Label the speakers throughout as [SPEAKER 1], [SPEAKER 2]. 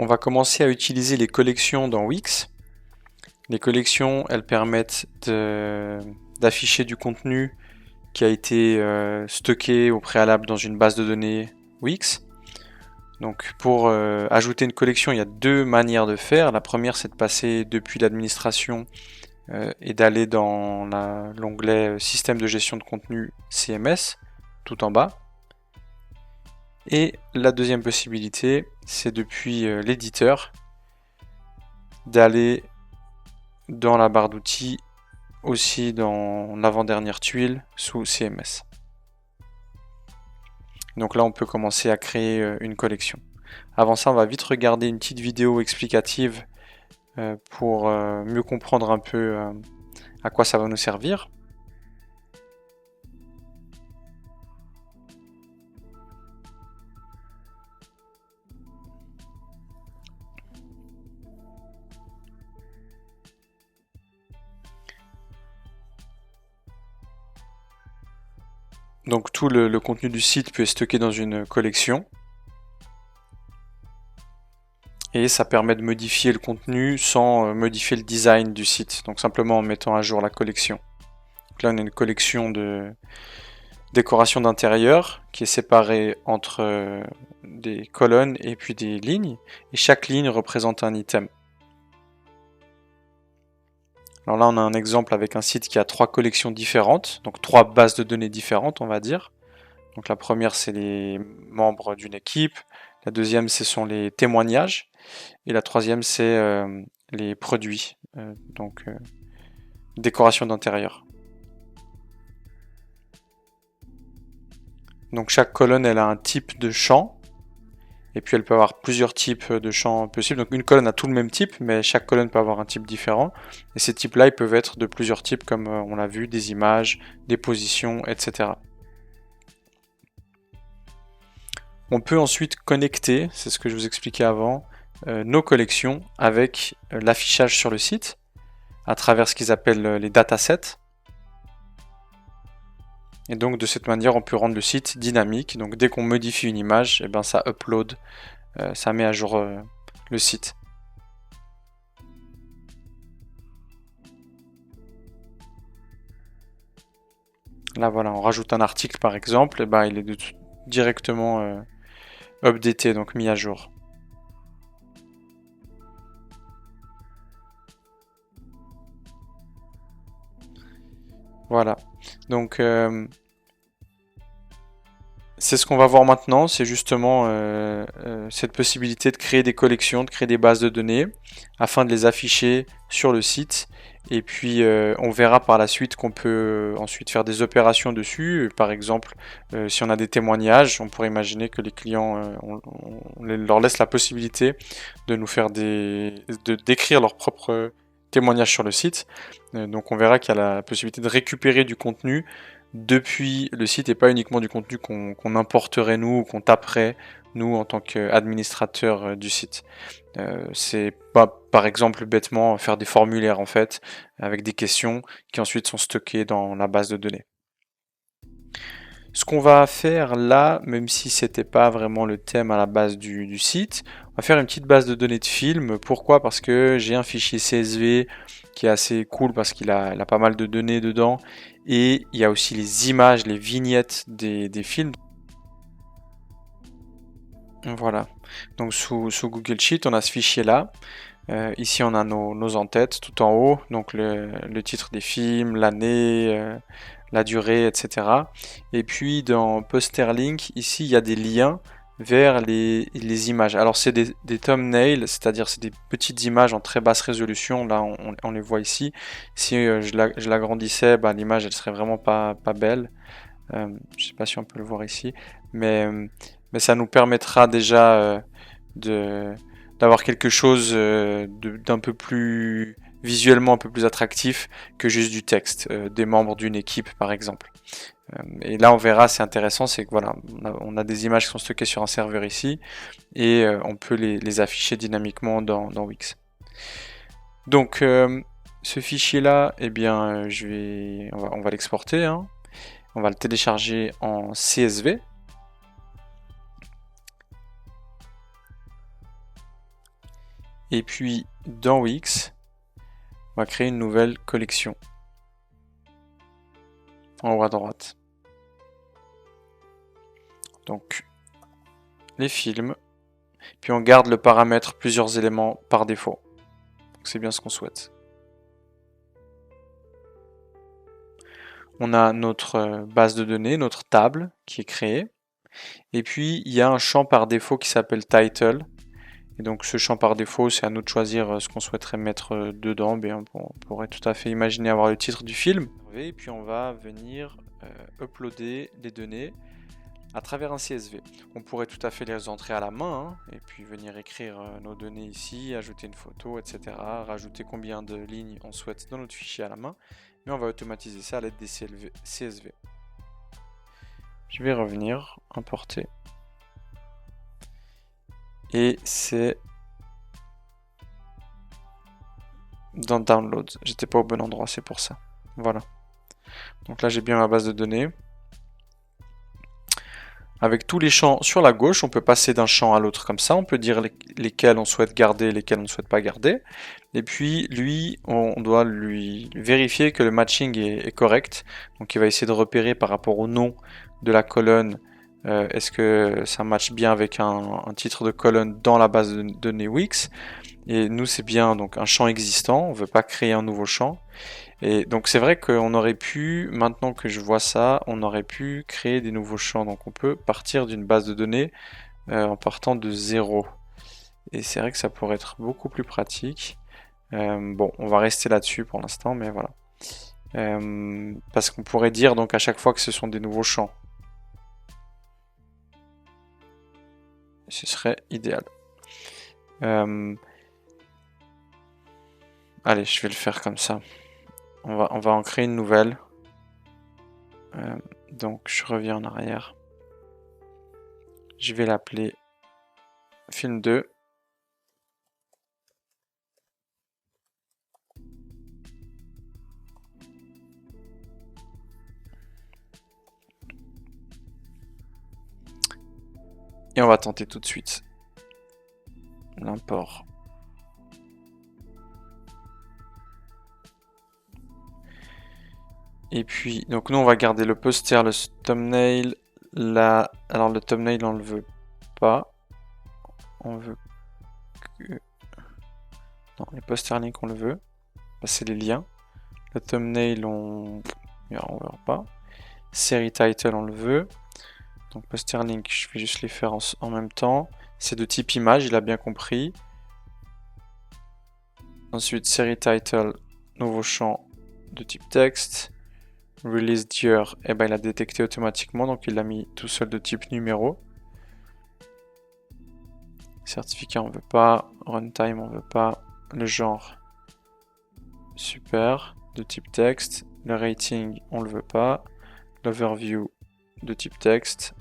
[SPEAKER 1] On va commencer à utiliser les collections dans Wix. Les collections, elles permettent d'afficher du contenu qui a été stocké au préalable dans une base de données Wix. Donc pour ajouter une collection, il y a deux manières de faire. La première, c'est de passer depuis l'administration et d'aller dans l'onglet Système de gestion de contenu CMS, tout en bas. Et la deuxième possibilité, c'est depuis l'éditeur d'aller dans la barre d'outils, aussi dans l'avant-dernière tuile sous CMS. Donc là, on peut commencer à créer une collection. Avant ça, on va vite regarder une petite vidéo explicative pour mieux comprendre un peu à quoi ça va nous servir. Donc tout le contenu du site peut être stocké dans une collection. Et ça permet de modifier le contenu sans modifier le design du site. Donc simplement en mettant à jour la collection. Donc là on a une collection de décoration d'intérieur qui est séparée entre des colonnes et puis des lignes. Et chaque ligne représente un item. Alors là, on a un exemple avec un site qui a trois collections différentes, donc trois bases de données différentes, on va dire. Donc la première, c'est les membres d'une équipe. La deuxième, ce sont les témoignages. Et la troisième, c'est les produits, donc décoration d'intérieur. Donc chaque colonne, elle a un type de champ. Et puis elle peut avoir plusieurs types de champs possibles. Donc une colonne a tout le même type, mais chaque colonne peut avoir un type différent. Et ces types-là, ils peuvent être de plusieurs types, comme on l'a vu, des images, des positions, etc. On peut ensuite connecter, c'est ce que je vous expliquais avant, nos collections avec l'affichage sur le site, à travers ce qu'ils appellent les datasets. Et donc de cette manière, on peut rendre le site dynamique. Donc dès qu'on modifie une image, et ben ça upload, ça met à jour le site. Là voilà, on rajoute un article par exemple, et ben il est directement updaté, donc mis à jour. Voilà, donc c'est ce qu'on va voir maintenant, c'est justement cette possibilité de créer des collections, de créer des bases de données, afin de les afficher sur le site. Et puis on verra par la suite qu'on peut ensuite faire des opérations dessus. Par exemple, si on a des témoignages, on pourrait imaginer que les clients, on leur laisse la possibilité de nous faire d'écrire leurs propres témoignages sur le site. Donc on verra qu'il y a la possibilité de récupérer du contenu depuis le site et pas uniquement du contenu qu'on importerait nous ou qu'on taperait nous en tant qu'administrateur du site. C'est pas par exemple bêtement faire des formulaires en fait avec des questions qui ensuite sont stockées dans la base de données. Ce qu'on va faire là, même si c'était pas vraiment le thème à la base du site, on va faire une petite base de données de films. Pourquoi? Parce que j'ai un fichier CSV qui est assez cool parce qu'il a pas mal de données dedans. Et il y a aussi les images, les vignettes des films. Voilà. Donc sous Google Sheet, on a ce fichier là. Ici, on a nos en-têtes tout en haut. Donc le titre des films, l'année, la durée, etc. Et puis dans Posterlink, ici, il y a des liens vers les images. Alors c'est des thumbnails, c'est-à-dire c'est des petites images en très basse résolution. Là, on les voit ici. Si je l'agrandissais, bah, l'image, elle serait vraiment pas belle. Je ne sais pas si on peut le voir ici. Mais ça nous permettra déjà d'avoir quelque chose d'un peu plus visuellement un peu plus attractif que juste du texte, des membres d'une équipe par exemple. Et là on verra, c'est intéressant, c'est que voilà, on a des images qui sont stockées sur un serveur ici et on peut les afficher dynamiquement dans Wix. Donc ce fichier là, eh bien on va l'exporter, hein. On va le télécharger en CSV. Et puis dans Wix, on va créer une nouvelle collection. En haut à droite. Donc les films. Puis on garde le paramètre plusieurs éléments par défaut. C'est bien ce qu'on souhaite. On a notre base de données, notre table qui est créée. Et puis il y a un champ par défaut qui s'appelle title. Et donc ce champ par défaut, c'est à nous de choisir ce qu'on souhaiterait mettre dedans. Bien, on pourrait tout à fait imaginer avoir le titre du film. Et puis on va venir uploader les données à travers un CSV. On pourrait tout à fait les entrer à la main, hein, et puis venir écrire nos données ici, ajouter une photo, etc. Rajouter combien de lignes on souhaite dans notre fichier à la main. Mais on va automatiser ça à l'aide des CSV. Je vais revenir, importer. Et c'est dans Download. J'étais pas au bon endroit, c'est pour ça. Voilà. Donc là, j'ai bien ma base de données. Avec tous les champs sur la gauche, on peut passer d'un champ à l'autre comme ça. On peut dire lesquels on souhaite garder, lesquels on ne souhaite pas garder. Et puis, lui, on doit lui vérifier que le matching est correct. Donc, il va essayer de repérer par rapport au nom de la colonne. Est-ce que ça matche bien avec un titre de colonne dans la base de données Wix? Et nous, c'est bien donc un champ existant. On ne veut pas créer un nouveau champ. Et donc c'est vrai qu'on aurait pu, maintenant que je vois ça, on aurait pu créer des nouveaux champs. Donc on peut partir d'une base de données en partant de 0. Et c'est vrai que ça pourrait être beaucoup plus pratique. Bon, on va rester là-dessus pour l'instant, mais voilà. Parce qu'on pourrait dire donc à chaque fois que ce sont des nouveaux champs. Ce serait idéal. Allez, je vais le faire comme ça. On va en créer une nouvelle. Donc je reviens en arrière. Je vais l'appeler film 2. Et on va tenter tout de suite l'import. Et puis, donc nous on va garder le poster, le thumbnail, là. Alors le thumbnail on le veut pas. On veut que... Non, les poster links on le veut. C'est les liens. Le thumbnail on veut pas. Série title on le veut. Donc poster link, je vais juste les faire en même temps. C'est de type image, il a bien compris. Ensuite série title, nouveau champ de type texte. Released year, eh ben, il a détecté automatiquement, donc il l'a mis tout seul de type numéro. Certificat on veut pas, runtime on veut pas, le genre super de type texte, le rating on le veut pas, l'overview de type texte,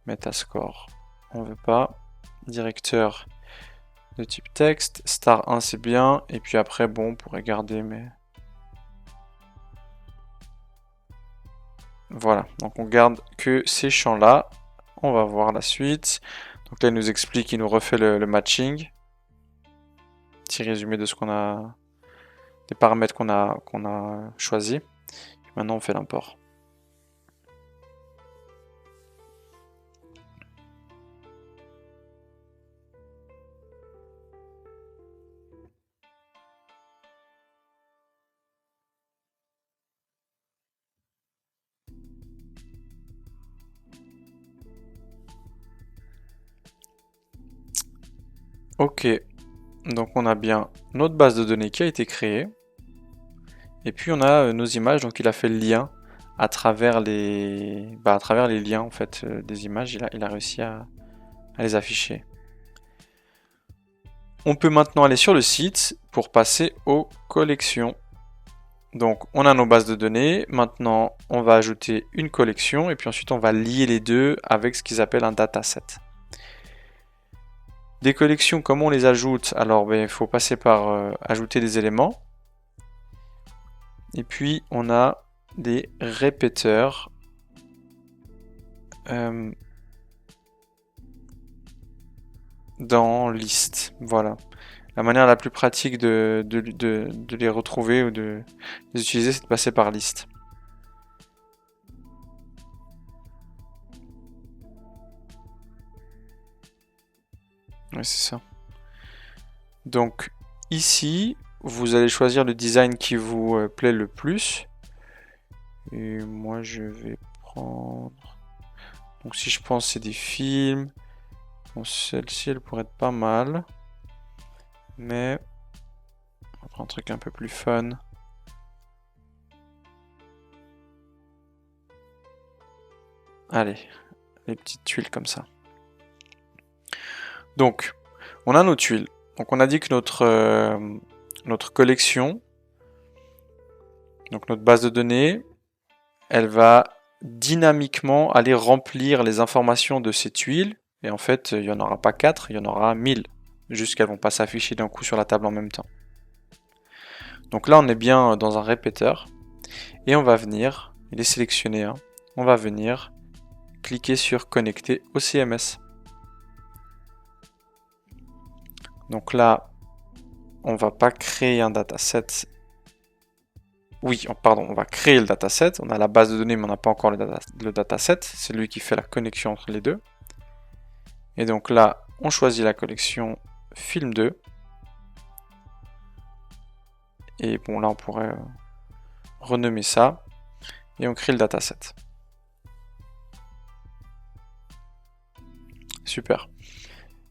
[SPEAKER 1] metascore on veut pas, directeur de type texte, star 1 c'est bien, et puis après bon on pourrait garder mais... Voilà, donc on garde que ces champs-là. On va voir la suite. Donc là, il nous explique, il nous refait le matching. Petit résumé de ce qu'on a, des paramètres qu'on a choisis. Maintenant, on fait l'import. Ok, donc on a bien notre base de données qui a été créée. Et puis on a nos images, donc il a fait le lien à travers les, liens en fait des images, il a réussi à les afficher. On peut maintenant aller sur le site pour passer aux collections. Donc on a nos bases de données, maintenant on va ajouter une collection et puis ensuite on va lier les deux avec ce qu'ils appellent un dataset. Des collections, comment on les ajoute? Alors il faut passer par ajouter des éléments. Et puis on a des répéteurs. Dans liste, voilà. la manière la plus pratique de les retrouver ou de les utiliser, c'est de passer par liste. Ouais, c'est ça. Donc ici, vous allez choisir le design qui vous plaît le plus. Et moi, je vais prendre... Donc si je pense c'est des films, bon, celle-ci, elle pourrait être pas mal. Mais on va prendre un truc un peu plus fun. Allez, les petites tuiles comme ça. Donc, on a nos tuiles. Donc on a dit que notre collection, donc notre base de données, elle va dynamiquement aller remplir les informations de ces tuiles. Et en fait, il n'y en aura pas 4, il y en aura 1000. Juste qu'elles ne vont pas s'afficher d'un coup sur la table en même temps. Donc là, on est bien dans un répéteur. Et on va venir, il est sélectionné, hein, on va venir cliquer sur connecter au CMS. Donc là, on va pas créer un dataset. Oui, pardon, on va créer le dataset. On a la base de données, mais on n'a pas encore le dataset. C'est lui qui fait la connexion entre les deux. Et donc là, on choisit la collection film 2. Et bon, là, on pourrait renommer ça. Et on crée le dataset. Super.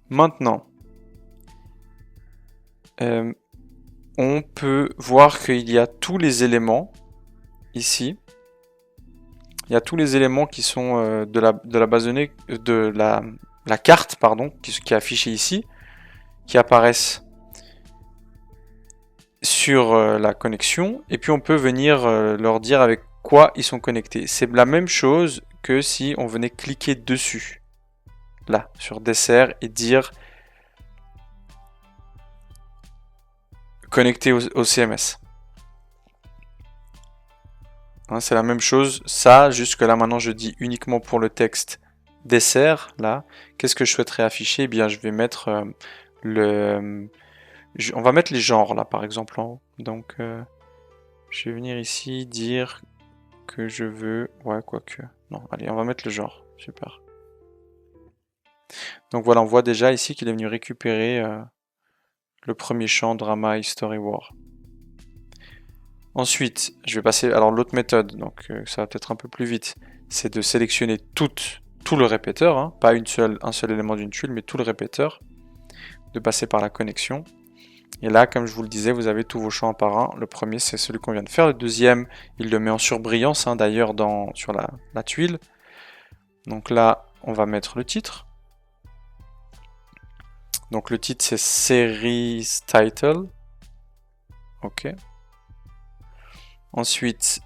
[SPEAKER 1] Maintenant, on peut voir qu'il y a tous les éléments ici. Il y a tous les éléments qui sont de la base de données, de la carte, pardon, qui est affichée ici, qui apparaissent sur la connexion. Et puis on peut venir leur dire avec quoi ils sont connectés. C'est la même chose que si on venait cliquer dessus, là, sur dessert, et dire connecté au CMS. Hein, c'est la même chose. Ça, jusque là, maintenant, je dis uniquement pour le texte dessert. Là, qu'est-ce que je souhaiterais afficher? Eh bien, je vais mettre on va mettre les genres, là, par exemple, en haut. Donc, je vais venir ici dire que je veux... Ouais, quoique... Non, allez, on va mettre le genre. Super. Donc voilà, on voit déjà ici qu'il est venu récupérer le premier champ Drama History War. Ensuite, je vais passer... Alors l'autre méthode, donc ça va peut-être un peu plus vite, c'est de sélectionner tout le répéteur, hein, pas un seul élément d'une tuile, mais tout le répéteur, de passer par la connexion. Et là, comme je vous le disais, vous avez tous vos champs un par un. Le premier, c'est celui qu'on vient de faire. Le deuxième, il le met en surbrillance, hein, d'ailleurs, sur la tuile. Donc là, on va mettre le titre. Donc le titre, c'est Series Title. Ok. Ensuite,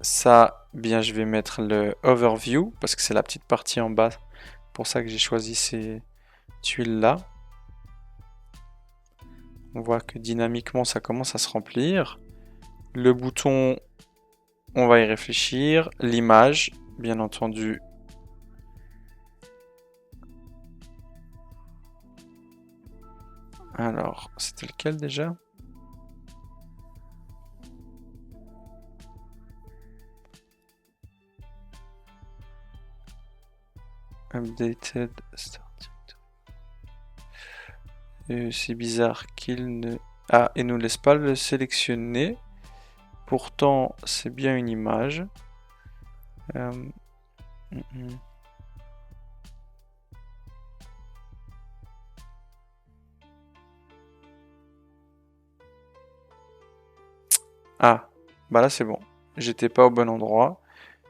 [SPEAKER 1] ça, bien, je vais mettre le Overview, parce que c'est la petite partie en bas. Pour ça que j'ai choisi ces tuiles-là. On voit que dynamiquement, ça commence à se remplir. Le bouton, on va y réfléchir. L'image, bien entendu. Alors, c'était lequel déjà? Updated starting. C'est bizarre qu'il ne... Ah, et nous laisse pas le sélectionner. Pourtant, c'est bien une image. Ah, bah là c'est bon. J'étais pas au bon endroit.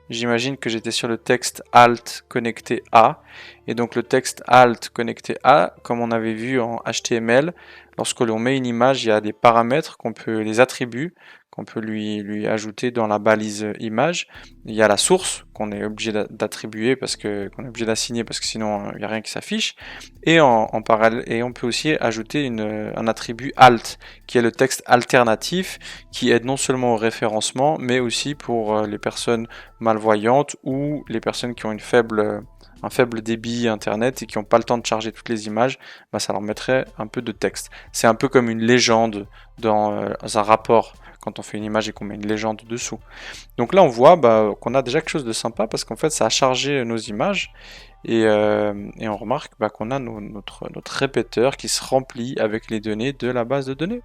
[SPEAKER 1] J'imagine que j'étais sur le texte alt connecté à. Et donc le texte alt connecté à, comme on avait vu en HTML, lorsque l'on met une image, il y a des paramètres qu'on peut, les attributs, qu'on peut lui ajouter dans la balise image. Il y a la source qu'on est obligé d'attribuer parce que qu'on est obligé d'assigner parce que sinon il n'y a rien qui s'affiche. Et en parallèle, et on peut aussi ajouter un attribut alt qui est le texte alternatif qui aide non seulement au référencement mais aussi pour les personnes malvoyantes ou les personnes qui ont une faible un faible débit internet et qui n'ont pas le temps de charger toutes les images, bah, ça leur mettrait un peu de texte. C'est un peu comme une légende dans un rapport, quand on fait une image et qu'on met une légende dessous. Donc là on voit qu'on a déjà quelque chose de sympa parce qu'en fait ça a chargé nos images et on remarque qu'on a notre répéteur qui se remplit avec les données de la base de données.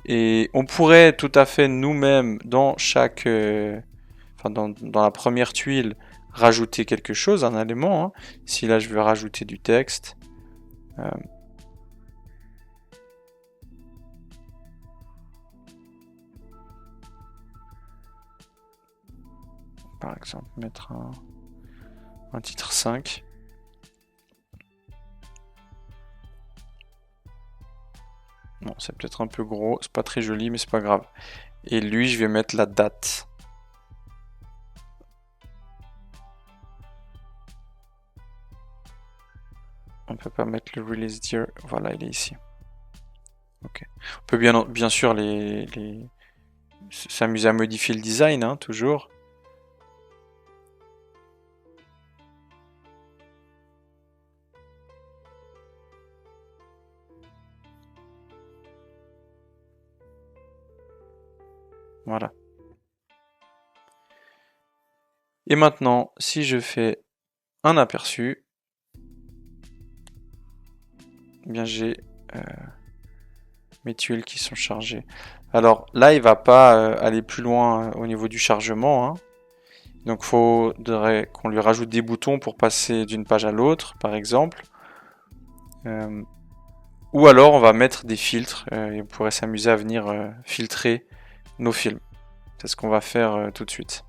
[SPEAKER 1] Et on pourrait tout à fait nous-mêmes dans chaque... dans la première tuile, rajouter quelque chose, un élément. Hein. Si là je veux rajouter du texte, par exemple mettre un titre 5. Non, c'est peut-être un peu gros, c'est pas très joli, mais c'est pas grave. Et lui, je vais mettre la date. On peut pas mettre le release year. Voilà, il est ici. Ok. On peut bien sûr s'amuser à modifier le design, hein, toujours. Voilà. Et maintenant, si je fais un aperçu, eh bien j'ai mes tuiles qui sont chargées. Alors là, il va pas aller plus loin au niveau du chargement. Hein. Donc il faudrait qu'on lui rajoute des boutons pour passer d'une page à l'autre, par exemple. Ou alors on va mettre des filtres et on pourrait s'amuser à venir filtrer nos films. C'est ce qu'on va faire tout de suite.